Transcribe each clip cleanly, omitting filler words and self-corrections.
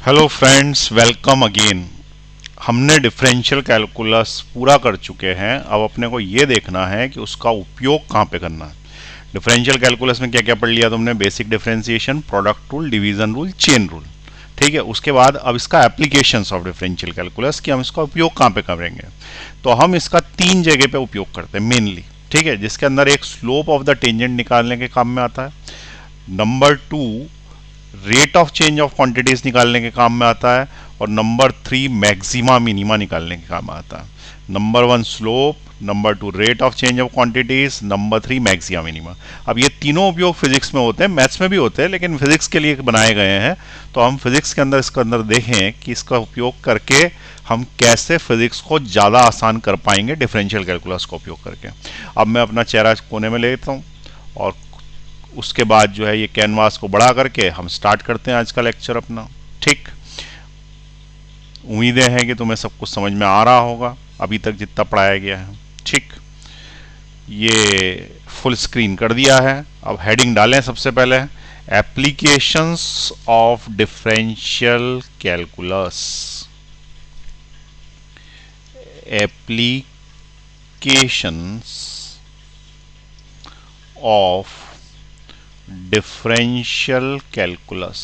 Hello friends, welcome again. हमने differential calculus पूरा कर चुके हैं। अब अपने को ये देखना है कि उसका उपयोग कहाँ पे करना है। डिफरेंशियल कैलकुलस में क्या क्या पढ़ लिया तुमने? Basic differentiation, product rule, division rule, chain rule. ठीक है, उसके बाद अब इसका एप्लीकेशंस ऑफ डिफरेंशियल कैलकुलस कि हम इसका उपयोग कहाँ पे करेंगे। तो हम इसका तीन जगह पे उपयोग करते हैं मेनली। ठीक है, जिसके अंदर एक स्लोप ऑफ द टेंजेंट निकालने के काम में आता है। Number two, rate of change of quantities निकालने के काम में आता है। और नंबर थ्री, मैक्सिमा मिनिमा निकालने के काम में आता है। Number one slope, number two rate of change of quantities, number three maxima minima. अब ये तीनों उपयोग फिजिक्स में होते हैं, मैथ्स में भी होते हैं, लेकिन फिजिक्स के लिए बनाए गए हैं। तो हम फिजिक्स के अंदर इसके अंदर देखें कि इसका उपयोग करके हम कैसे फिजिक्स को ज़्यादा आसान कर पाएंगे डिफरेंशियल कैलकुलस का उपयोग करके। अब मैं अपना चेहरा कोने में लेता हूँ और उसके बाद जो है ये कैनवास को बढ़ा करके हम स्टार्ट करते हैं आज का लेक्चर अपना। ठीक, उम्मीदें हैं कि तुम्हें सब कुछ समझ में आ रहा होगा अभी तक जितना पढ़ाया गया है। ठीक, ये फुल स्क्रीन कर दिया है। अब हेडिंग डालें सबसे पहले, applications of differential calculus. Applications of differential calculus.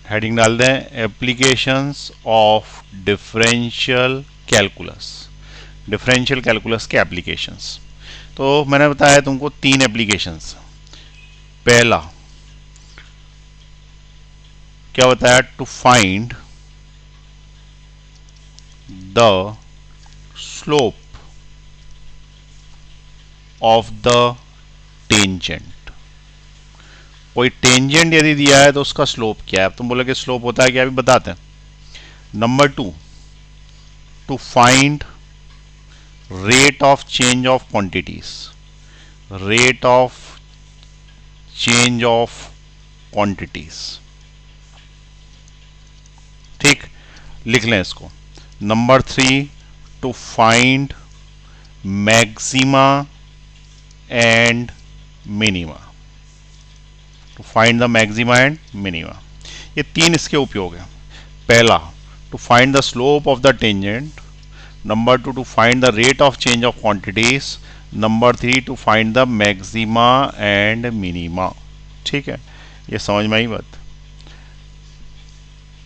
Heading डाल दें, applications of differential calculus. Differential calculus के एप्लीकेशंस। तो मैंने बताया तुमको तीन एप्लीकेशंस। पहला क्या बताया? To find the slope of the tangent. कोई टेंजेंट यदि दिया है तो उसका स्लोप क्या है। अब तुम बोलोगे स्लोप होता है क्या, अभी बताते हैं। Number two, to find rate of change of quantities. Rate of change of quantities. ठीक, लिख लें इसको। Number three, to find maxima and minima. To find the maxima and minima. ये तीन इसके उपयोग हैं। पहला, to find the slope of the tangent. Number two, to find the rate of change of quantities. Number three, to find the maxima and minima. ठीक है, ये समझ में आई बात?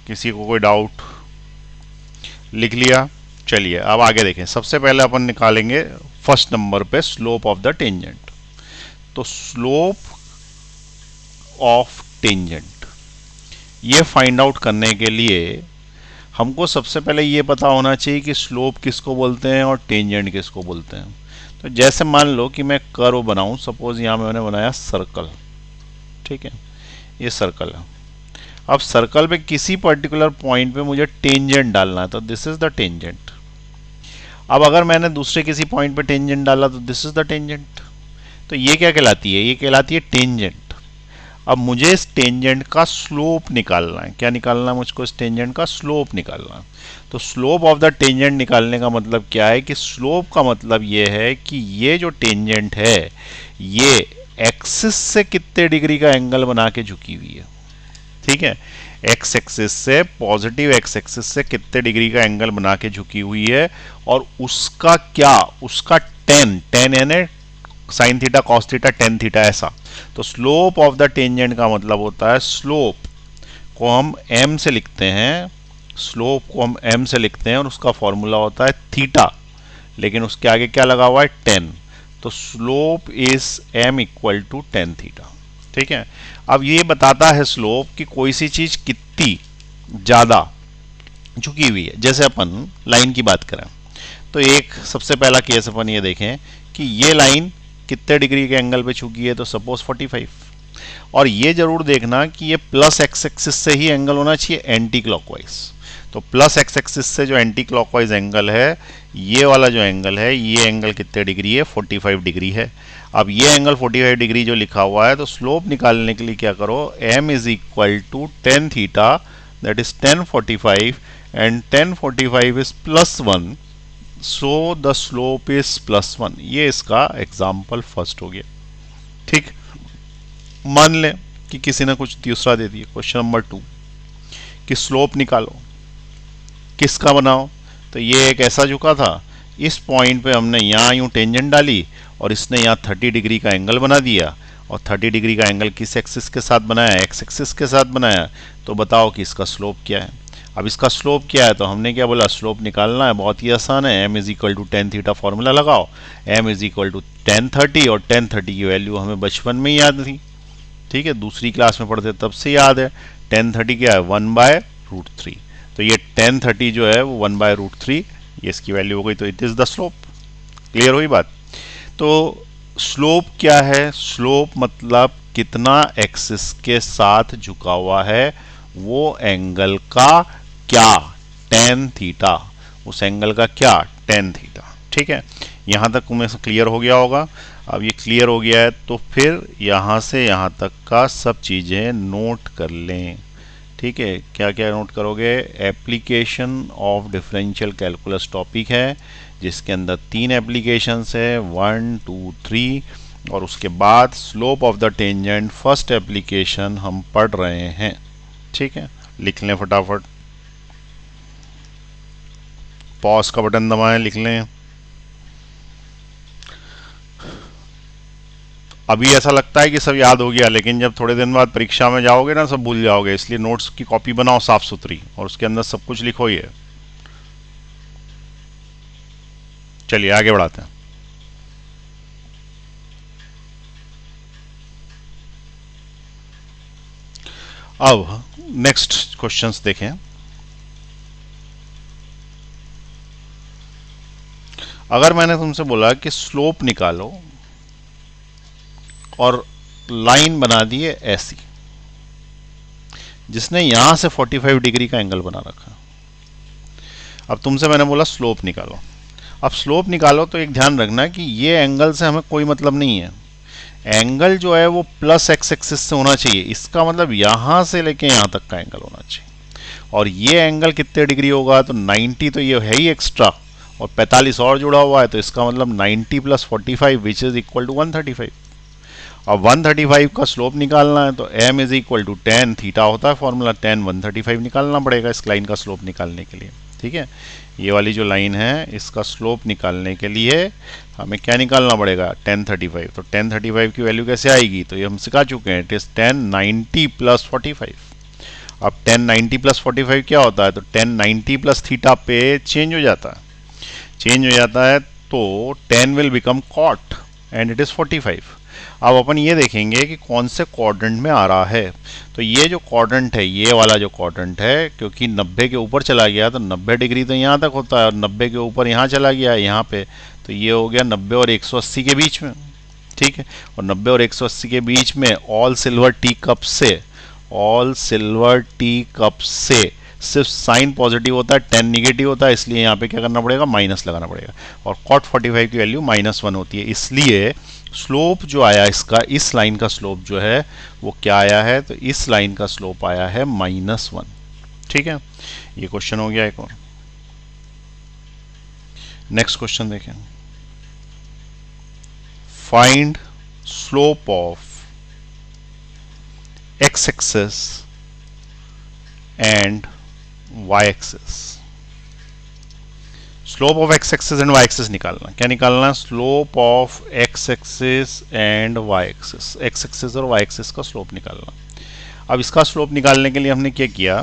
किसी को कोई डाउट? लिख लिया? चलिए अब आगे देखें। सबसे पहले अपन निकालेंगे फर्स्ट नंबर पे स्लोप ऑफ द टेंजेंट। तो स्लोप ऑफ टेंजेंट ये फाइंड आउट करने के लिए हमको सबसे पहले ये पता होना चाहिए कि स्लोप किसको बोलते हैं और टेंजेंट किसको बोलते हैं। तो जैसे मान लो कि मैं कर्व बनाऊं, सपोज यहां मैंने बनाया सर्कल। ठीक है, ये सर्कल है। अब सर्कल पे किसी पर्टिकुलर पॉइंट पे मुझे टेंजेंट डालना है, तो दिस इज द टेंजेंट। अब अगर मैंने दूसरे किसी पॉइंट पे टेंजेंट डाला तो दिस इज द टेंजेंट। तो ये क्या कहलाती है? ये कहलाती है टेंजेंट। अब मुझे इस टेंजेंट का स्लोप निकालना है। क्या निकालना है मुझको? इस टेंजेंट का स्लोप निकालना है। तो स्लोप ऑफ द टेंजेंट निकालने का मतलब क्या है कि स्लोप का मतलब ये है कि ये जो टेंजेंट है ये एक्सिस से कितने डिग्री का एंगल बना के झुकी हुई है। ठीक है, एक्स एक्सिस से, पॉजिटिव एक्स एक्सिस से कितने डिग्री का एंगल बना के झुकी हुई है। और उसका क्या? उसका टेन, टेन यानी sine theta, cos theta, tan theta, ऐसा। तो स्लोप ऑफ द टेंजेंट का मतलब होता है, स्लोप को हम m से लिखते हैं, स्लोप को हम m से लिखते हैं और उसका फॉर्मूला होता है थीटा, लेकिन उसके आगे क्या लगा हुआ है? टेन। तो slope is m equal to tan theta. ठीक है, अब ये बताता है स्लोप कि कोई सी चीज कितनी ज्यादा झुकी हुई है। जैसे अपन लाइन की बात करें तो एक सबसे पहला केस अपन ये देखें कि ये लाइन कितने डिग्री के एंगल पे झुकी है, तो सपोज 45। और ये जरूर देखना कि ये प्लस एक्स एक्सिस से ही एंगल होना चाहिए, एंटी क्लॉकवाइज। तो प्लस एक्स एक्सिस से जो एंटी क्लॉकवाइज एंगल है, ये वाला जो एंगल है, ये एंगल कितने डिग्री है? 45 डिग्री है। अब ये एंगल 45 डिग्री जो लिखा हुआ है, तो स्लोप निकालने के लिए क्या करो? m is equal to tan theta, that is 1045, and 1045 is +1, so the slope is +1। ये इसका एग्जाम्पल फर्स्ट हो गया। ठीक, मान लें कि किसी ने कुछ दूसरा दे दिया, क्वेश्चन नंबर 2 कि स्लोप निकालो, किसका बनाओ। तो ये एक ऐसा झुका था, इस पॉइंट पे हमने यहाँ यूं टेंजेंट डाली और इसने यहाँ 30 डिग्री का एंगल बना दिया। और 30 डिग्री का एंगल किस एक्सिस के साथ बनाया, एक्स एक्सिस के साथ बनाया। तो बताओ कि इसका स्लोप क्या है। अब इसका स्लोप क्या है, तो हमने क्या बोला, स्लोप निकालना है, बहुत ही आसान है। m is equal to tan theta formula लगाओ, m is equal to tan 30, और टेन 30 की वैल्यू हमें बचपन में ही याद थी। ठीक है, दूसरी क्लास में पढ़ते तब से याद है। टेन 30 क्या है, 1/√3। तो ये टेन 30 जो है वो 1/√3, ये इसकी वैल्यू हो गई। तो it is the slope. Clear हुई बात। तो स्लोप क्या है, स्लोप मतलब कितना एक्सिस के साथ झुका हुआ है वो एंगल का क्या, टेन थीटा, उस एंगल का क्या, टेन थीटा। ठीक है, यहां तक तुम्हें क्लियर हो गया होगा। अब ये क्लियर हो गया है तो फिर यहां से यहां तक का सब चीजें नोट कर लें। ठीक है, क्या क्या नोट करोगे, application of differential calculus topic है जिसके अंदर 3 एप्लीकेशंस है, 1 2 3, और उसके बाद slope of the tangent first application हम पढ़ रहे हैं। ठीक है, लिख लें फटाफट, पॉज का बटन दबाएं, लिख लें। अभी ऐसा लगता है कि सब याद हो गया, लेकिन जब थोड़े दिन बाद परीक्षा में जाओगे ना सब भूल जाओगे, इसलिए नोट्स की कॉपी बनाओ साफ सुथरी और उसके अंदर सब कुछ लिखो। ये चलिए आगे बढ़ाते हैं। अब नेक्स्ट क्वेश्चंस देखें। अगर मैंने तुमसे बोला कि स्लोप निकालो और लाइन बना दी है ऐसी जिसने यहां से 45 डिग्री का एंगल बना रखा, अब तुमसे मैंने बोला स्लोप निकालो। अब स्लोप निकालो तो एक ध्यान रखना कि ये एंगल से हमें कोई मतलब नहीं है। एंगल जो है वो प्लस एक्स एक्सिस से होना चाहिए, इसका मतलब यहां से लेके यहां तक का एंगल होना चाहिए। और ये एंगल कितने डिग्री होगा, तो 90, तो ये है ही एक्स्ट्रा, और 45 और जुड़ा हुआ है, तो इसका मतलब 90 + 45 विच इज इक्वल टू 135। अब 135 का स्लोप निकालना है तो m is equal to tan theta होता है फॉर्मूला, टेन 135 निकालना पड़ेगा इस लाइन का स्लोप निकालने के लिए। ठीक है, ये वाली जो लाइन है इसका स्लोप निकालने के लिए हमें क्या निकालना पड़ेगा, 1035। तो 1035 की वैल्यू कैसे आएगी, तो ये हम सिखा चुके हैं, इट इज 1090 + 45। अब 1090 + 45 क्या होता है, तो 1090 + थीटा पे चेंज हो जाता है, चेंज हो जाता है तो 10 will become cot and it is 45। अब अपन ये देखेंगे कि कौन से क्वाड्रेंट में आ रहा है। तो ये जो क्वाड्रेंट है, ये वाला जो क्वाड्रेंट है, क्योंकि 90 के ऊपर चला गया तो 90 डिग्री तो यहाँ तक होता है, और 90 के ऊपर यहाँ चला गया है यहाँ पे, तो ये हो गया 90 और 180 के बीच में। ठीक है, और 90 और 180 के बीच में ऑल सिल्वर टी कप से, ऑल सिल्वर टी कप से सिर्फ साइन पॉजिटिव होता है, 10 निगेटिव होता है, इसलिए यहाँ पे क्या करना पड़ेगा, माइनस लगाना पड़ेगा। और कॉट 45 की वैल्यू -1 होती है, इसलिए स्लोप जो आया इसका, इस लाइन का स्लोप जो है वो क्या आया है, तो इस लाइन का स्लोप आया है -1। ठीक है, ये क्वेश्चन हो गया एक और। नेक्स्ट क्वेश्चन देखें, find slope of x axis and y axis. Slope of x axis and y axis निकालना, क्या निकालना, slope of x axis and y axis, x axis और y एक्सिस का स्लोप निकालना। अब इसका स्लोप निकालने के लिए हमने क्या किया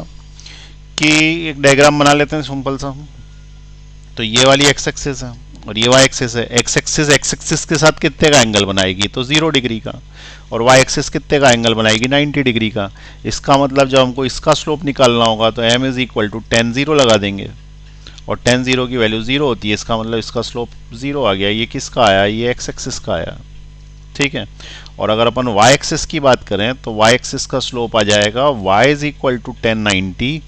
कि एक डायग्राम बना लेते हैं सिंपल सा। तो ये वाली x एक्सिस है और ये y एक्सिस है। x एक्सिस के साथ कितने का एंगल बनाएगी, तो 0 डिग्री का, और y एक्सिस कितने का एंगल बनाएगी, 90 डिग्री का। इसका मतलब जब हमको इसका स्लोप निकालना होगा तो m is equal to tan 0 लगा देंगे, और टेन 0 की वैल्यू 0 होती है, इसका मतलब इसका स्लोप 0 आ गया। ये किसका आया, ये x एक्सिस का आया। ठीक है, और अगर अपन y एक्सिस की बात करें तो y एक्सिस का स्लोप आ जाएगा y इज इक्वल टू 1090,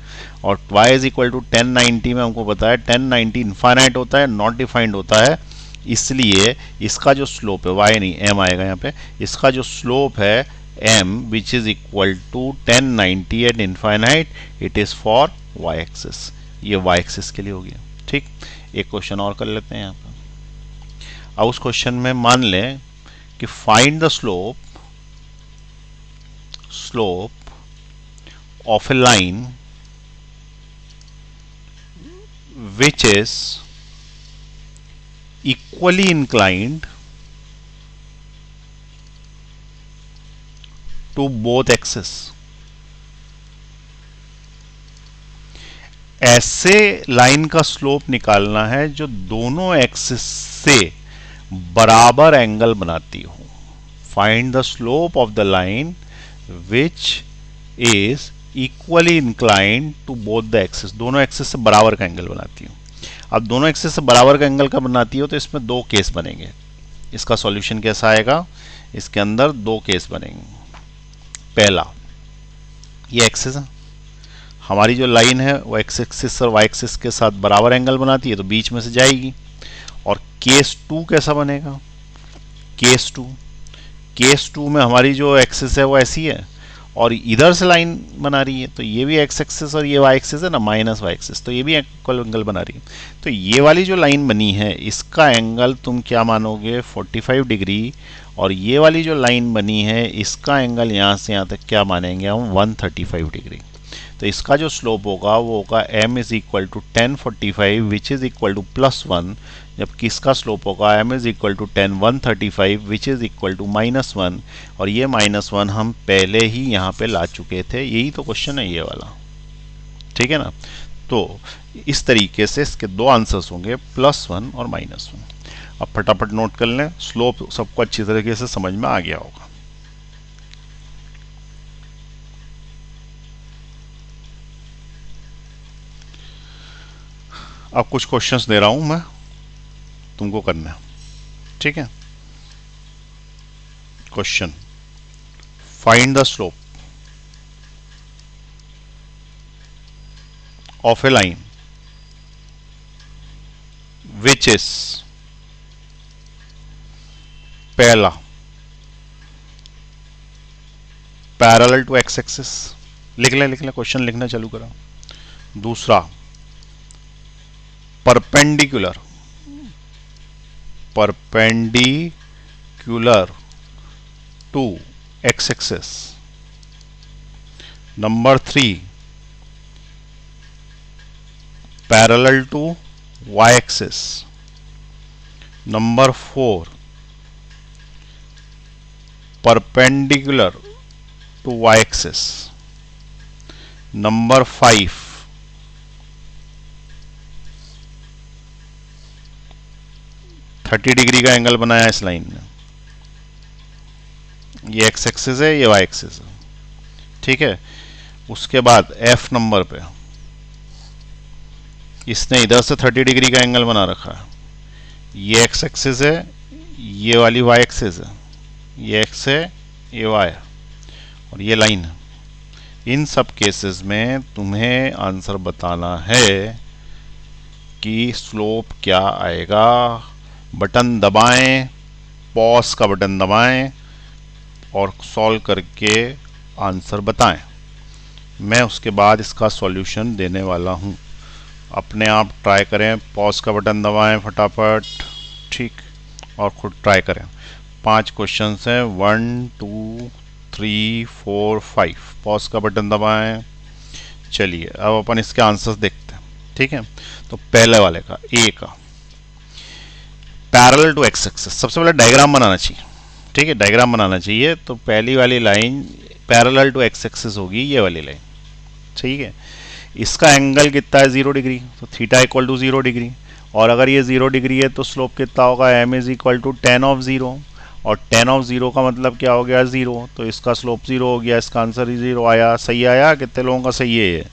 और y इज इक्वल टू 1090 में हमको पता है 1090 इनफाइनाइट होता है, नॉट डिफाइंड होता है, इसलिए इसका जो स्लोप है, y नहीं m आएगा यहाँ पे, इसका जो स्लोप है m which is equal to 1090 at infinite, it is for y axis. ये y एक्सिस के लिए हो गया। ठीक, एक क्वेश्चन और कर लेते हैं यहाँ पर। अब उस क्वेश्चन में मान लें कि find the slope of a line which is equally inclined to both axes। ऐसे लाइन का स्लोप निकालना है जो दोनों एक्सिस से बराबर एंगल बनाती हो। Find the slope of the line which is equally inclined to both the axis, दोनों एक्सिस से बराबर का एंगल बनाती हो। अब दोनों एक्सिस से बराबर का एंगल का बनाती हो तो इसमें दो केस बनेंगे। इसका सॉल्यूशन कैसा आएगा, इसके अंदर दो केस बनेंगे। पहला, ये एक्सिस है, हमारी जो लाइन है वो एक्स एक्सिस और वाई एक्सिस के साथ बराबर एंगल बनाती है तो बीच में से जाएगी। और केस टू कैसा बनेगा, केस टू में हमारी जो एक्सिस है वो ऐसी है और इधर से लाइन बना रही है, तो ये भी एक्स एक्सिस और ये वाई एक्सिस है ना, माइनस वाई एक्सिस, तो ये भी इक्वल एंगल बना रही है। तो ये वाली जो लाइन बनी है इसका एंगल तुम क्या मानोगे, 45 डिग्री, और ये वाली जो लाइन बनी है इसका एंगल यहाँ से यहाँ तक क्या मानेंगे हम, 135 डिग्री। तो इसका जो स्लोप होगा वो होगा m is equal to 1045 which is equal to +1, जबकि इसका स्लोप होगा m is equal to 135 which is equal to -1, और ये -1 हम पहले ही यहाँ पे ला चुके थे, यही तो क्वेश्चन है ये वाला, ठीक है ना। तो इस तरीके से इसके दो आंसर्स होंगे, +1 और -1। अब फटाफट नोट कर लें, स्लोप सबको अच्छी तरीके से समझ में आ गया होगा। अब कुछ क्वेश्चंस दे रहा हूं मैं, तुमको करना है, ठीक है। Question, find the slope of a line which is, पहला पैरेलल टू एक्स एक्सिस, लिख ले क्वेश्चन लिखना चालू करा। दूसरा perpendicular to x axis. Number 3 parallel to y axis. Number 4 perpendicular to y axis. Number 5 30 degree का एंगल बनाया इस लाइन ने, ये एक्स एक्सिस है, ये वाई एक्सिस है, ठीक है। उसके बाद F नंबर पे इसने इधर से 30 डिग्री का एंगल बना रखा है, ये एक्स एक्सिस है, ये वाली वाई एक्सिस है, ये एक्स है, ये वाई है, और ये लाइन है। इन सब केसेस में तुम्हें आंसर बताना है कि स्लोप क्या आएगा। बटन दबाएं, पॉज का बटन दबाएं और सॉल्व करके आंसर बताएं। मैं उसके बाद इसका सॉल्यूशन देने वाला हूं, अपने आप ट्राई करें, पॉज का बटन दबाएं फटाफट, ठीक, और खुद ट्राई करें। 5 क्वेश्चंस हैं, 1 2 3 4 5, पॉज का बटन दबाएं। चलिए अब अपन इसके आंसर्स देखते हैं, ठीक है। तो पहले वाले का, ए का, पैरेलल टू एक्स एक्सिस, सबसे पहले डायग्राम बनाना चाहिए, ठीक है, डायग्राम बनाना चाहिए। तो पहली वाली line parallel to x axis होगी, ये वाली लाइन, ठीक है। इसका एंगल कितना है, 0 डिग्री, तो थीटा इक्वल टू 0 डिग्री, और अगर ये 0 डिग्री है तो स्लोप कितना होगा, m is equal to tan of 0, और tan ऑफ 0 का मतलब क्या हो गया, 0, तो इसका स्लोप 0 हो गया, इसका आंसर ही 0 आया। सही आया, कितने लोगों का सही है ये,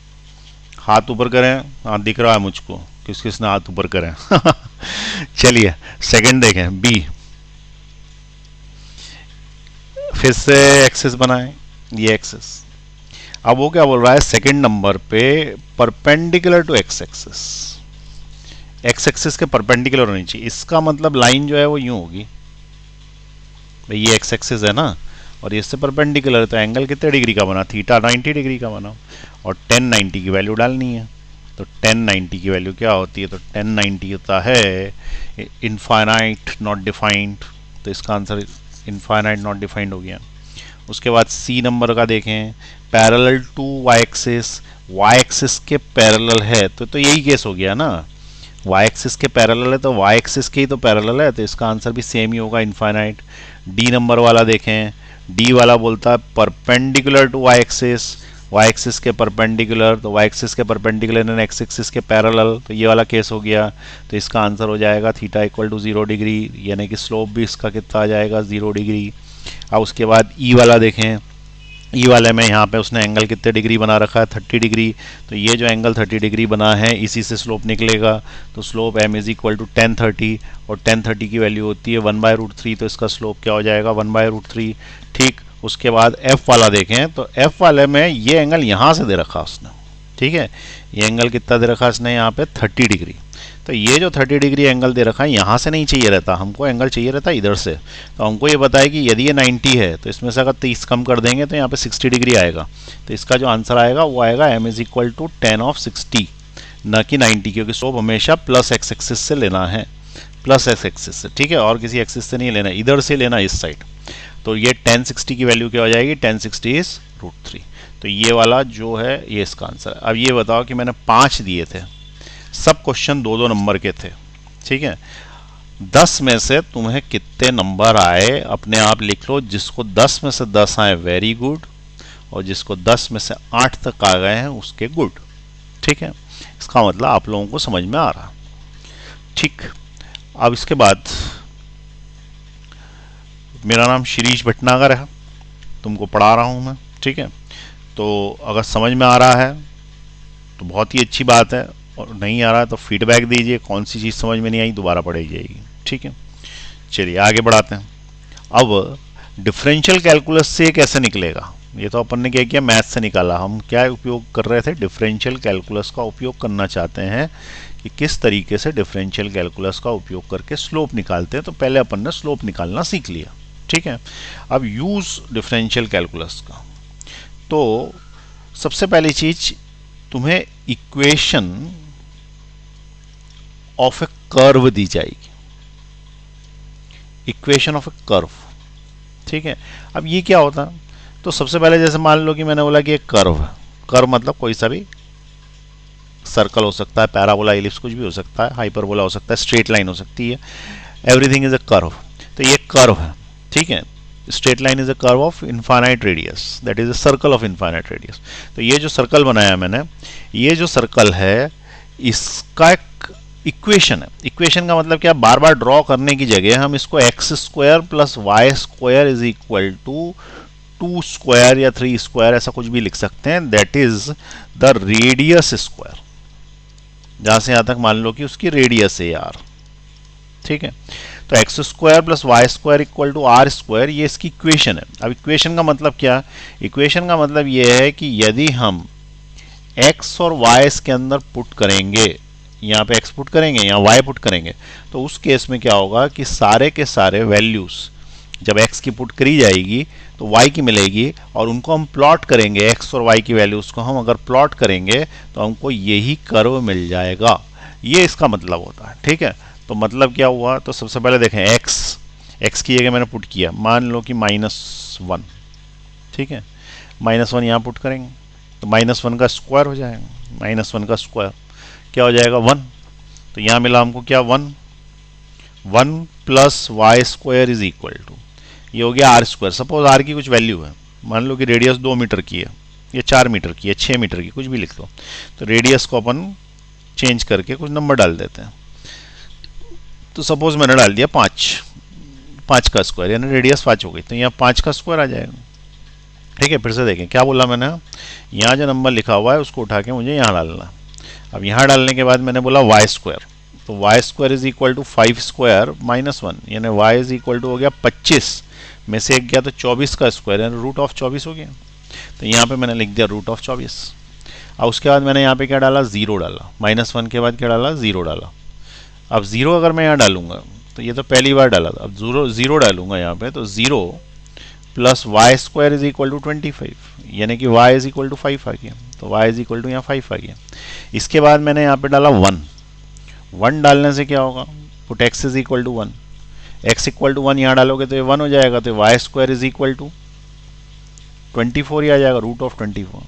हाथ ऊपर करें, हाँ दिख रहा है मुझको, किस किसने हाथ ऊपर करें। चलिए सेकंड देखें, बी, फिर से एक्सिस बनाएं, ये एक्सिस। अब वो क्या बोल रहा है, सेकंड नंबर पे perpendicular to x axis, x axis के परपेंडिकुलर होनी चाहिए। इसका मतलब लाइन जो है वो यूं होगी, भाई ये एक्स एक्सिस है ना, और ये इससे परपेंडिकुलर, तो एंगल कितने डिग्री का बना, थीटा 90 डिग्री का बना, और 10 90 की वैल्यू डालनी है, तो 1090 की वैल्यू क्या होती है? तो 1090 होता है इनफाइनाइट नॉट डिफाइंड, तो इसका आंसर इनफाइनाइट नॉट डिफाइंड हो गया। उसके बाद सी नंबर का देखें, पैरेलल टू वाई एक्सिस के पैरेलल है, तो यही केस हो गया ना, वाई एक्सिस के पैरेलल है तो वाई एक्सिस के ही तो पैरेलल है, तो इसका आंसर भी सेम ही होगा, इनफाइनाइट। डी नंबर वाला देखें, डी वाला बोलता है परपेंडिकुलर टू वाई एक्सिस के परपेंडिकुलर, तो वाई एक्सिस के परपेंडिकुलर एंड एक्स एक्सिस के पैरेलल, तो ये वाला केस हो गया। तो इसका आंसर हो जाएगा थीटा इक्वल टू 0 डिग्री, यानी कि स्लोप भी इसका कितना आ जाएगा? 0 डिग्री। अब उसके बाद ई वाला देखें, ई वाले में यहाँ पे उसने एंगल कितने डिग्री बना रखा है? 30 डिग्री। तो ये जो एंगल 30 डिग्री बना है इसी से स्लोप निकलेगा, तो slope m is equal to 1030, और 1030 की वैल्यू होती है 1/√3, तो इसका स्लोप क्या हो जाएगा? 1/√3। ठीक, उसके बाद f वाला देखें, तो f वाले में ये एंगल यहाँ से दे रखा उसने, ठीक है, ये एंगल कितना दे रखा उसने यहाँ पे? 30 डिग्री। तो ये जो 30 डिग्री एंगल दे रखा है यहाँ से नहीं चाहिए रहता हमको, एंगल चाहिए रहता इधर से। तो हमको ये बताया कि यदि ये 90 है तो इसमें से अगर 30 कम कर देंगे तो यहाँ पे 60 डिग्री आएगा। तो इसका जो आंसर आएगा वो आएगा m is equal to 10 of 60, न कि 90, क्योंकि स्लोप हमेशा प्लस एक्स एक्सिस से लेना है, प्लस एक्स एक्सिस से, ठीक है, और किसी एक्सिस से नहीं लेना, इधर से लेना, इस साइड। तो ये 1060 की वैल्यू क्या हो जाएगी? 1060 इज √3। तो ये वाला जो है ये इसका आंसर है। अब ये बताओ कि मैंने 5 दिए थे, सब क्वेश्चन 2-2 नंबर के थे, ठीक है, 10 में से तुम्हें कितने नंबर आए अपने आप लिख लो। जिसको 10 में से 10 आए वेरी गुड, और जिसको 10 में से 8 तक आ गए हैं उसके गुड, ठीक है। इसका मतलब आप लोगों को समझ में आ रहा, ठीक। अब इसके बाद मेरा नाम शिरीष भटनागर है, तुमको पढ़ा रहा हूँ मैं, ठीक है। तो अगर समझ में आ रहा है तो बहुत ही अच्छी बात है, और नहीं आ रहा है तो फीडबैक दीजिए, कौन सी चीज़ समझ में नहीं आई दोबारा पढ़ाई जाएगी, ठीक है। चलिए आगे बढ़ाते हैं। अब डिफरेंशियल कैलकुलस से कैसे निकलेगा? ये तो अपन ने क्या किया, मैथ से निकाला। हम क्या उपयोग कर रहे थे? डिफरेंशियल कैलकुलस का उपयोग करना चाहते हैं कि किस तरीके से डिफरेंशियल कैलकुलस का उपयोग करके स्लोप निकालते हैं। तो पहले अपन ने स्लोप निकालना सीख लिया, ठीक है। अब यूज डिफरेंशियल कैलकुलस का, तो सबसे पहली चीज तुम्हें इक्वेशन ऑफ ए कर्व दी जाएगी, इक्वेशन ऑफ ए कर्व, ठीक है। अब ये क्या होता है? तो सबसे पहले जैसे मान लो कि मैंने बोला कि एक कर्व, कर्व मतलब कोई सा भी सर्कल हो सकता है, पैराबोला, इलिप्स, कुछ भी हो सकता है, हाइपरबोला हो सकता है, स्ट्रेट लाइन हो सकती है, एवरीथिंग इज अ कर्व। तो ये कर्व है, ठीक है। Straight line is a curve of infinite radius, that is a circle of infinite radius. तो ये जो सर्कल बनाया मैंने, ये जो सर्कल है इसका एक इक्वेशन है। इक्वेशन का मतलब क्या? बार बार ड्रॉ करने की जगह हम इसको x square plus Y square is equal to 2 square या 3 स्क्वायर ऐसा कुछ भी लिख सकते हैं, that is the radius square. जहां से यहां तक मान लो कि उसकी रेडियस है यार, ठीक है। तो x square plus Y square equal to r square, ये इसकी इक्वेशन है। अब इक्वेशन का मतलब क्या? इक्वेशन का मतलब ये है कि यदि हम x और y इसके अंदर पुट करेंगे, यहाँ पे x पुट करेंगे, यहाँ y पुट करेंगे, तो उस केस में क्या होगा कि सारे के सारे वैल्यूज जब x की पुट करी जाएगी तो y की मिलेगी, और उनको हम प्लॉट करेंगे, x और y की वैल्यूज को हम अगर प्लॉट करेंगे तो हमको यही कर्व मिल जाएगा। ये इसका मतलब होता है, ठीक है। तो मतलब क्या हुआ? तो सबसे पहले देखें, x की जगह मैंने पुट किया, मान लो कि -1, ठीक है, -1 यहाँ पुट करेंगे तो -1 का स्क्वायर हो जाएगा, -1 का स्क्वायर क्या हो जाएगा? 1। तो यहाँ मिला हमको क्या? 1 plus Y square is equal to, ये हो गया आर स्क्वायर। सपोज आर की कुछ वैल्यू है, मान लो कि रेडियस 2 मीटर की है, या 4 मीटर की है, 6 मीटर की, कुछ भी लिख लो। तो रेडियस को अपन चेंज करके कुछ नंबर डाल देते हैं। तो सपोज मैंने डाल दिया 5 का स्क्वायर, यानी रेडियस 5 हो गई, तो यहाँ 5 का स्क्वायर आ जाएगा, ठीक है। फिर से देखें क्या बोला मैंने, यहाँ जो नंबर लिखा हुआ है उसको उठा के मुझे यहाँ डालना। अब यहाँ डालने के बाद मैंने बोला वाई स्क्वायर, तो y square is equal to 5 square -1, यानी वाई इज इक्वल टू हो गया 25 में से 1 गया तो 24 का स्क्वायर, यानी √24 हो गया। तो यहाँ पे मैंने लिख दिया √24। अब उसके बाद मैंने यहाँ पे क्या डाला? 0 डाला, -1 के बाद क्या डाला? 0 डाला। अब 0 अगर मैं यहाँ डालूंगा, तो ये तो पहली बार डाला था, अब 0 डालूंगा यहाँ पे, तो 0 plus Y square is equal to 25, यानी कि y इज इक्वल टू 5 आ गया। तो y इज इक्वल टू यहाँ 5 आ गया। इसके बाद मैंने यहाँ पे डाला 1। 1 डालने से क्या होगा, put x is equal to 1, x equal to 1 यहाँ डालोगे तो ये 1 हो जाएगा, तो y square is equal to 24 ही आ जाएगा, रूट ऑफ 24।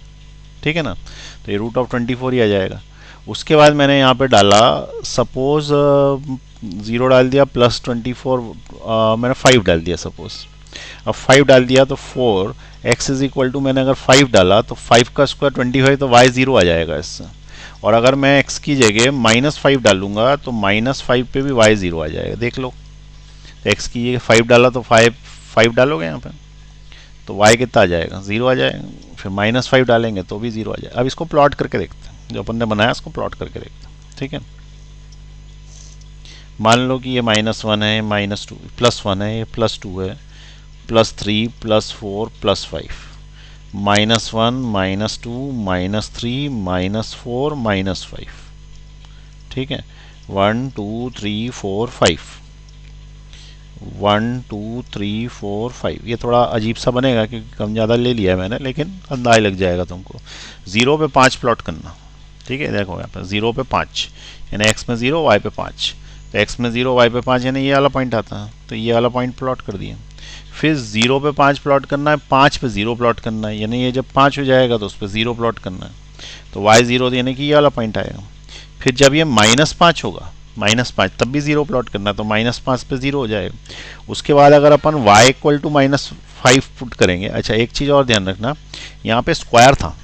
ठीक है ना, तो ये रूट ऑफ 24 ही आ जाएगा। उसके बाद मैंने यहाँ पे डाला, सपोज 0 डाल दिया, प्लस 24 मैंने 5 डाल दिया सपोज। अब 5 डाल दिया तो 4 x इज इक्वल टू, मैंने अगर 5 डाला तो 5 का स्क्वायर 25, तो y 0 आ जाएगा इससे। और अगर मैं x की जगह -5 डालूंगा तो -5 पे भी y 0 आ जाएगा, देख लो। तो x की जगह 5 डाला तो 5 डालोगे यहाँ पे तो y कितना आ जाएगा, 0 आ जाएगा। फिर -5 डालेंगे तो भी 0 आ जाएगा। अब इसको प्लॉट करके देखते हैं, जो अपन ने बनाया उसको प्लॉट करके देखते हैं। ठीक है, मान लो कि ये -1 है, -2, +1 है, ये +2 है, +3, +4, +5, -1, -2, -3, -4, -5। ठीक है, 1 2 3 4 5, 1 2 3 4 5। ये थोड़ा अजीब सा बनेगा क्योंकि कम ज़्यादा ले लिया है मैंने, लेकिन अंदाज लग जाएगा तुमको। 0 पे 5 प्लॉट करना। ठीक है, देखो यहाँ पर 0 पे 5 यानी x में 0, y पे 5। तो x में 0, y पे 5 यानी ये वाला पॉइंट आता है, तो ये वाला पॉइंट प्लॉट कर दिया। फिर 0 पे 5 प्लॉट करना है, 5 पे 0 प्लॉट करना है, यानी ये जब 5 हो जाएगा तो उस पर 0 प्लॉट करना है, तो y 0 यानी कि ये वाला पॉइंट आएगा। फिर जब ये -5 होगा, -5, तब भी 0 प्लॉट करना है, तो -5 पे 0 हो जाएगा। उसके बाद अगर अपन y इक्वल टू -5 पुट करेंगे। अच्छा, एक चीज़ और ध्यान रखना, यहाँ पे स्क्वायर था।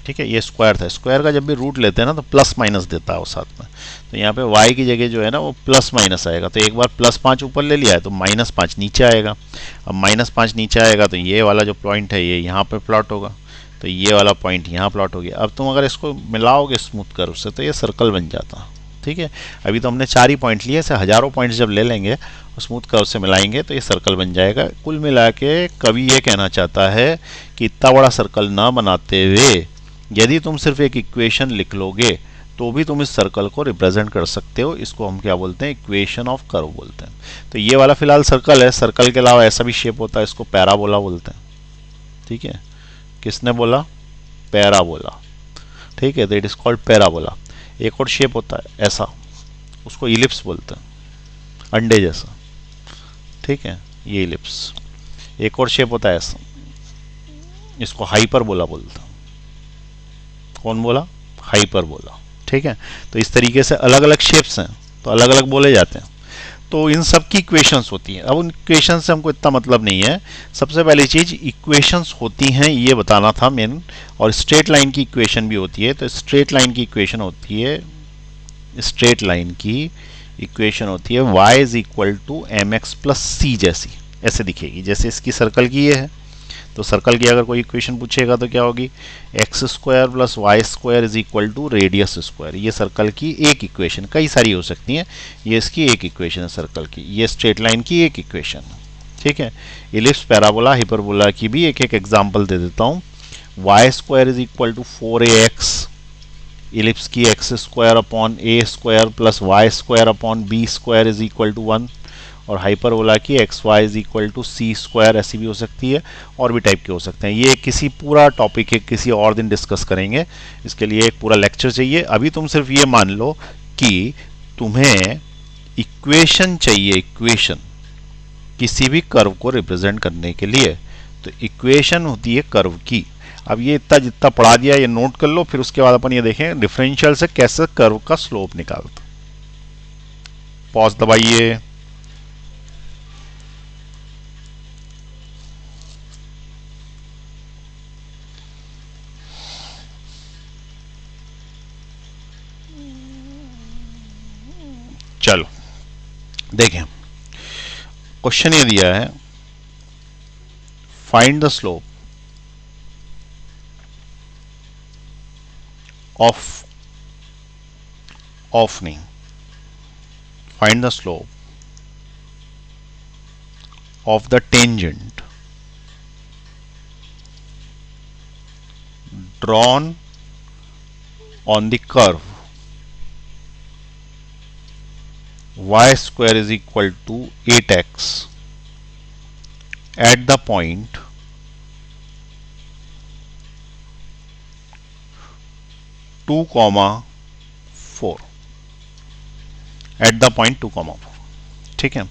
ठीक है, ये स्क्वायर था, स्क्वायर का जब भी रूट लेते हैं ना तो प्लस माइनस देता है वो साथ में। तो यहाँ पे y की जगह जो है ना वो प्लस माइनस आएगा। तो एक बार +5 ऊपर ले लिया है तो -5 नीचे आएगा। अब -5 नीचे आएगा तो ये वाला जो पॉइंट है ये यहाँ पे प्लॉट होगा, तो ये वाला पॉइंट यहाँ प्लॉट हो गया। अब तुम अगर इसको मिलाओगे स्मूथ कर्व से तो ये सर्कल बन जाता। ठीक है, अभी तो हमने 4 ही पॉइंट लिए, ऐसे हजारों पॉइंट्स जब ले लेंगे और स्मूथ कर्व से मिलाएंगे तो ये सर्कल बन जाएगा। कुल मिला के कवि ये कहना चाहता है कि इतना बड़ा सर्कल ना बनाते हुए यदि तुम सिर्फ एक इक्वेशन लिख लोगे तो भी तुम इस सर्कल को रिप्रेजेंट कर सकते हो। इसको हम क्या बोलते हैं, इक्वेशन ऑफ कर्व बोलते हैं। तो ये वाला फिलहाल सर्कल है, सर्कल के अलावा ऐसा भी शेप होता है, इसको पैराबोला बोलते हैं। ठीक है, किसने बोला, पैराबोला। ठीक है, दैट इज कॉल्ड पैराबोला। एक और शेप होता है ऐसा, उसको इलिप्स बोलते हैं, अंडे जैसा। ठीक है, ये इलिप्स। एक और शेप होता है ऐसा, इसको हाइपरबोला बोलते हैं। कौन बोला, हाइपरबोला। ठीक है, तो इस तरीके से अलग अलग शेप्स हैं तो अलग अलग बोले जाते हैं। तो इन सब की इक्वेशंस होती हैं। अब उन इक्वेशन से हमको इतना मतलब नहीं है, सबसे पहली चीज इक्वेशंस होती हैं ये बताना था मेन। और स्ट्रेट लाइन की इक्वेशन भी होती है। तो स्ट्रेट लाइन की इक्वेशन होती है, स्ट्रेट लाइन की इक्वेशन होती है y is equal to mx plus C जैसी, ऐसे दिखेगी जैसे इसकी सर्कल की ये है। तो सर्कल की अगर कोई इक्वेशन पूछेगा तो क्या होगी, x square plus Y square is equal to radius square. ये सर्कल की एक इक्वेशन, कई सारी हो सकती हैं, ये इसकी एक इक्वेशन है सर्कल की, ये स्ट्रेट लाइन की एक इक्वेशन। ठीक है, इलिप्स, पैराबोला, हाइपरबोला की भी एक एक एग्जांपल दे देता हूँ। Y square is equal to 4ax, ellipse की X square upon A square plus Y square upon B square is equal to 1। और हाइपरबोला की X Y is equal to C square, ऐसी भी हो सकती है, और भी टाइप के हो सकते हैं। ये किसी पूरा टॉपिक है, किसी और दिन डिस्कस करेंगे, इसके लिए एक पूरा लेक्चर चाहिए। अभी तुम सिर्फ ये मान लो कि तुम्हें इक्वेशन चाहिए, इक्वेशन किसी भी कर्व को रिप्रेजेंट करने के लिए। तो इक्वेशन होती है कर्व की। अब ये इतना जितना पढ़ा दिया ये नोट कर लो, फिर उसके बाद अपन ये देखें डिफरेंशियल से कैसे कर्व का स्लोप निकालते। पॉज दबाइए। चलो देखें, क्वेश्चन ये दिया है, फाइंड द स्लोप ऑफ नहीं, find the slope of the tangent drawn on the curve y square is equal to 8x at the point 2,4 at the point 2,4। ठीक है,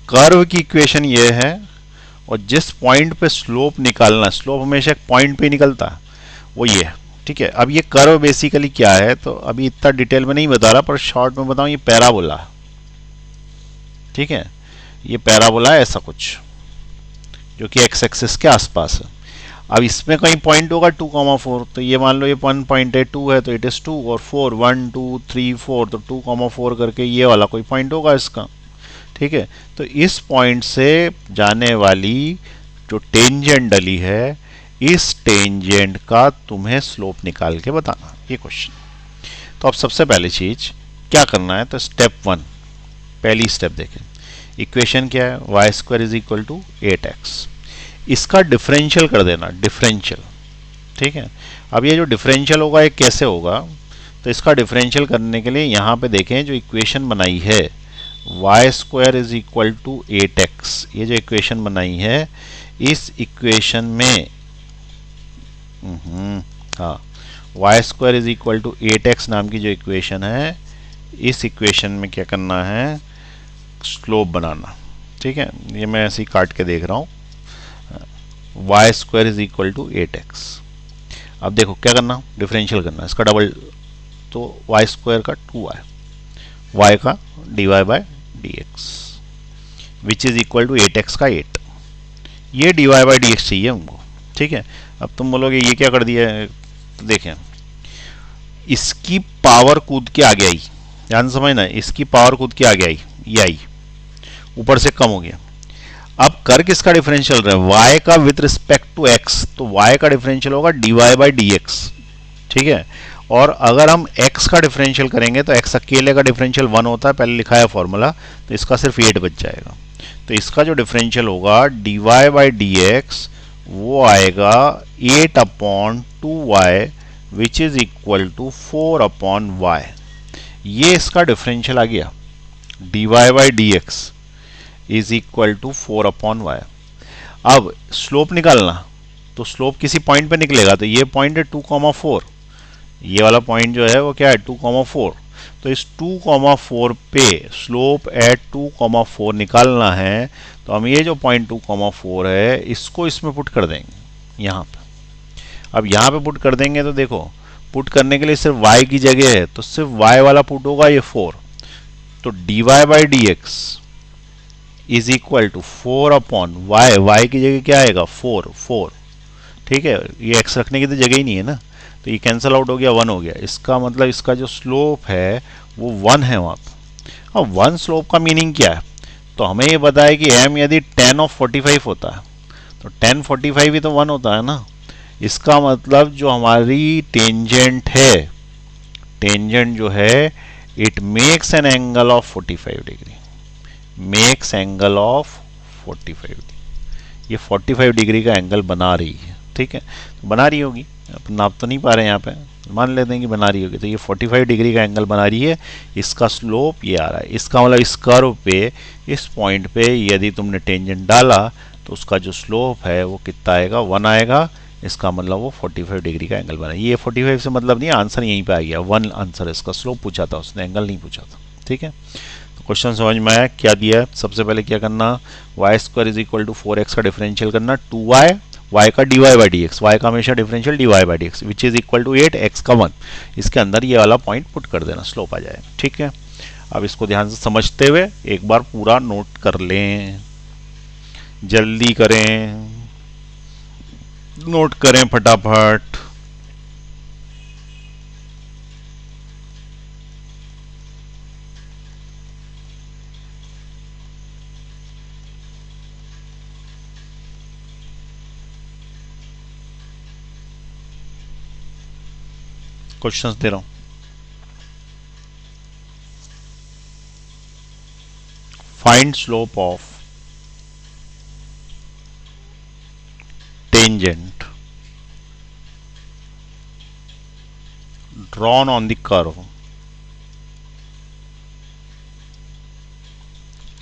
कर्व की इक्वेशन ये है, और जिस पॉइंट पे स्लोप निकालना, स्लोप हमेशा एक पॉइंट पे निकलता है, वो ये है। ठीक है, अब ये कर्व बेसिकली क्या है, तो अभी इतना डिटेल में नहीं बता रहा, पर शॉर्ट में बताऊं, ये पैराबोला है। ठीक है, ये पैराबोला है ऐसा कुछ, जो कि एक्स एक्सिस के आसपास है। अब इसमें कहीं पॉइंट होगा 2,4, तो ये मान लो ये 1 पॉइंट है, 2 है तो इट इज 2, और 4 1 2 3 4, तो 2,4 करके ये वाला कोई पॉइंट होगा इसका। ठीक है, तो इस पॉइंट से जाने वाली जो टेंजेंट डली है, इस टेंजेंट का तुम्हें स्लोप निकाल के बताना, ये क्वेश्चन। तो अब सबसे पहली चीज क्या करना है, तो स्टेप 1, पहली स्टेप देखें। इक्वेशन क्या है, y square is equal to 8x, इसका डिफरेंशियल कर देना, डिफरेंशियल। ठीक है, अब ये जो डिफरेंशियल होगा ये कैसे होगा, तो इसका डिफरेंशियल करने के लिए यहाँ पे देखें, जो इक्वेशन बनाई है y square is equal to 8x, ये जो इक्वेशन बनाई है, इस इक्वेशन में हाँ, y square is equal to 8x नाम की जो इक्वेशन है, इस इक्वेशन में क्या करना है, स्लोप बनाना। ठीक है, ये मैं ऐसे ही काट के देख रहा हूँ, Y square is equal to 8x। अब देखो क्या करना, डिफरेंशियल करना, इसका डबल, तो वाई स्क्वायर का 2y, y का dy by dx, which is equal to 8x का 8, ये dy बाय dx चाहिए हमको। ठीक है, अब तुम बोलोगे ये क्या कर दिया है, तो देखें, इसकी पावर कूद के आगे आई, ध्यान समझना, इसकी पावर कूद के आगे आई, ये आई, ऊपर से कम हो गया। अब कर किसका डिफरेंशियल रहा है, y का विद रिस्पेक्ट टू x, तो y का डिफरेंशियल होगा dy बाई dx। ठीक है, और अगर हम x का डिफरेंशियल करेंगे तो x अकेले का डिफरेंशियल 1 होता है, पहले लिखा है फॉर्मूला, तो इसका सिर्फ 8 बच जाएगा। तो इसका जो डिफरेंशियल होगा dy बाई dx, वो आएगा 8 upon 2y, which is equal to 4 upon y। ये इसका डिफरेंशियल आ गया, dy by dx is equal to 4 upon y. अब स्लोप निकालना, तो स्लोप किसी पॉइंट पे निकलेगा, तो ये पॉइंट है 2,4, ये वाला पॉइंट जो है वो क्या है 2,4, तो इस 2,4 पे स्लोप एट 2,4 निकालना है, तो हम ये जो पॉइंट 2,4 है इसको इसमें पुट कर देंगे यहाँ पे। अब यहाँ पे पुट कर देंगे, तो देखो पुट करने के लिए सिर्फ y की जगह है, तो सिर्फ y वाला पुट होगा ये 4, तो dy by dx is equal to 4 upon y, y की जगह क्या आएगा 4 4। ठीक है, ये x रखने की तो जगह ही नहीं है ना, तो ये कैंसिल आउट हो गया, 1 हो गया। इसका मतलब इसका जो स्लोप है वो 1 है वहाँ पर। अब 1 स्लोप का मीनिंग क्या है, तो हमें ये पता है कि m यदि tan ऑफ 45 होता है, तो tan 45 भी तो 1 होता है ना। इसका मतलब जो हमारी टेंजेंट है, टेंजेंट जो है, it makes an angle of 45 degree, makes angle of 45 degree, ये 45 डिग्री का एंगल बना रही है। ठीक है, तो बना रही होगी, अपन नाप तो नहीं पा रहे हैं यहाँ पे, मान लेते हैं कि बना रही होगी, तो ये 45 डिग्री का एंगल बना रही है। इसका स्लोप ये आ रहा है, इसका मतलब इस कर्व पे, इस पॉइंट पे यदि तुमने टेंजेंट डाला तो उसका जो स्लोप है वो कितना आएगा, 1 आएगा। इसका मतलब वो 45 डिग्री का एंगल बना। ये 45 से मतलब नहीं, आंसर यहीं पे आ गया, 1 आंसर, इसका स्लोप पूछा था उसने, एंगल नहीं पूछा था। ठीक है, क्वेश्चन समझ में आया, क्या दिया है। सबसे पहले क्या करना, y square is equal to 4x का डिफरेंशियल करना, 2y, y का dy बाई dx, y का हमेशा differential dy by dx, which is equal to 8, x का 1, इसके अंदर ये वाला पॉइंट पुट कर देना, स्लोप आ जाएगा। ठीक है, अब इसको ध्यान से समझते हुए एक बार पूरा नोट कर लें, जल्दी करें, नोट करें फटाफट। क्वेश्चंस दे रहा हूं, find slope of tangent drawn on the curve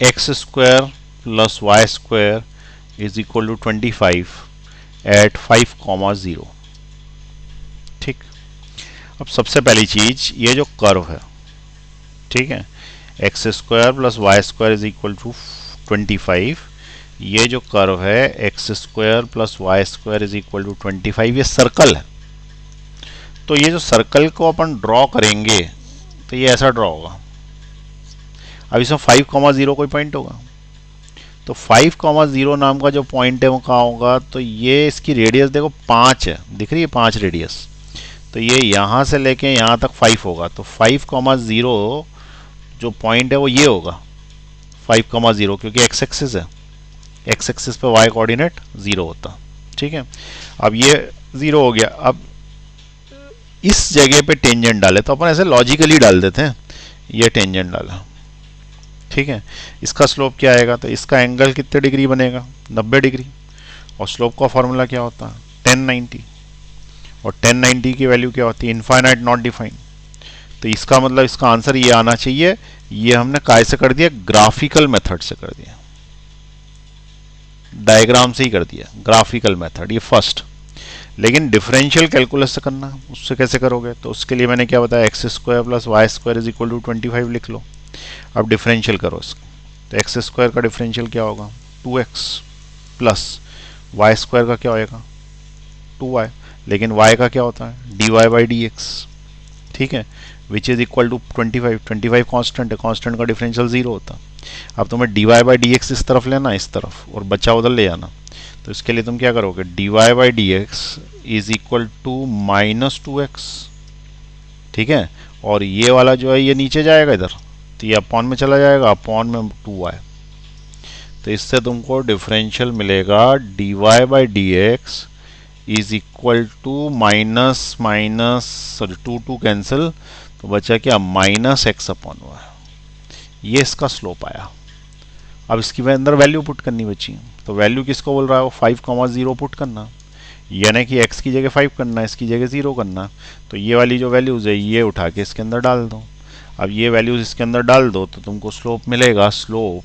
x square plus y square is equal to 25 at 5, 0। ठीक, अब सबसे पहली चीज, ये जो कर्व है, ठीक है, x square plus Y square is equal to 25, ये जो कर्व है x square plus Y square is equal to 25, ये सर्कल है। तो ये जो सर्कल को अपन ड्रॉ करेंगे तो ये ऐसा ड्रॉ होगा। अब इसमें 5,0 कोई पॉइंट होगा, तो 5,0 नाम का जो पॉइंट है वो कहाँ होगा, तो ये इसकी रेडियस देखो 5 है, दिख रही है 5 रेडियस, तो ये यहाँ से लेके यहाँ तक 5 होगा। तो 5,0 जो पॉइंट है वो ये होगा 5,0, क्योंकि एक्स एक्सिस है, एक्स एक्सिस पे वाई कोऑर्डिनेट 0 होता, ठीक है। अब ये 0 हो गया। अब इस जगह पे टेंजेंट डाले, तो अपन ऐसे लॉजिकली डाल देते हैं, ये टेंजेंट डाला, ठीक है। इसका स्लोप क्या आएगा, तो इसका एंगल कितने डिग्री बनेगा, 90 डिग्री, और स्लोप का फॉर्मूला क्या होता है 1090, और 1090 की वैल्यू क्या होती है, इनफाइनाइट नॉट डिफाइंड। तो इसका मतलब इसका आंसर ये आना चाहिए। ये हमने काय से कर दिया, ग्राफिकल मेथड से कर दिया, डायग्राम से ही कर दिया, ग्राफिकल मेथड, ये फर्स्ट। लेकिन डिफरेंशियल कैलकुलस से करना, उससे कैसे करोगे, तो उसके लिए मैंने क्या बताया, x square plus Y square is equal to 25 लिख लो। अब डिफरेंशियल करो इसका, तो एक्स स्क्वायर का डिफरेंशियल क्या होगा 2x प्लस वाई स्क्वायर का क्या होएगा 2y, लेकिन y का क्या होता है dy बाई डी एक्स, ठीक है, which is equal to 25 constant है, कांस्टेंट का डिफरेंशियल 0 होता। अब तुम्हें dy बाई डी एक्स इस तरफ लेना, इस तरफ, और बच्चा उधर ले जाना। तो इसके लिए तुम क्या करोगे, dy by d x is equal to -2x, ठीक है, और ये वाला जो है ये नीचे जाएगा इधर, तो ये अपॉन में चला जाएगा, अपॉन में 2y। तो इससे तुमको डिफरेंशियल मिलेगा dy by d x is equal to minus minus, sorry 2 cancel, तो बचा क्या -x अपॉन y। ये इसका स्लोप आया। अब इसकी अंदर वैल्यू पुट करनी बची, तो वैल्यू किसको बोल रहा है वो 5,0 पुट करना, यानी कि x की जगह 5 करना, इसकी जगह 0 करना। तो ये वाली जो वैल्यूज है ये उठा के इसके अंदर डाल दो। अब ये वैल्यूज इसके अंदर डाल दो तो तुमको स्लोप मिलेगा, slope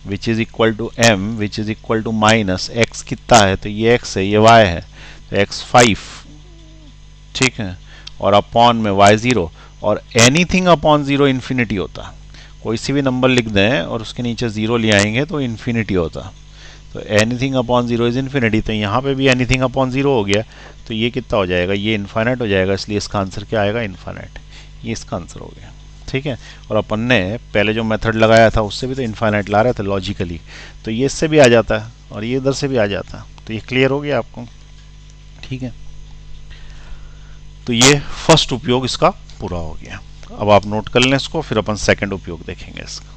which is equal to m which is equal to minus x, कितना है तो ये x है, ये y है, तो x 5, ठीक है, और अपॉन में y 0, और एनीथिंग अपॉन 0 इन्फिनिटी होता। कोई सी भी नंबर लिख दें और उसके नीचे 0 ले आएंगे तो इन्फिनिटी होता। तो एनीथिंग अपॉन 0 इज इन्फिनिटी, तो यहाँ पे भी एनीथिंग अपॉन 0 हो गया, तो ये कितना हो जाएगा, ये इन्फाइनाइट हो जाएगा, इसलिए इसका आंसर क्या आएगा इन्फाइनाइट। ये इसका आंसर हो गया, ठीक है। और अपन ने पहले जो मेथड लगाया था उससे भी तो इन्फाइनाइट ला रहे थे लॉजिकली, तो ये इससे भी आ जाता है और ये इधर से भी आ जाता है। तो ये क्लियर हो गया आपको, ठीक है। तो ये फर्स्ट उपयोग इसका पूरा हो गया। अब आप नोट कर लें इसको, फिर अपन सेकंड उपयोग देखेंगे इसका।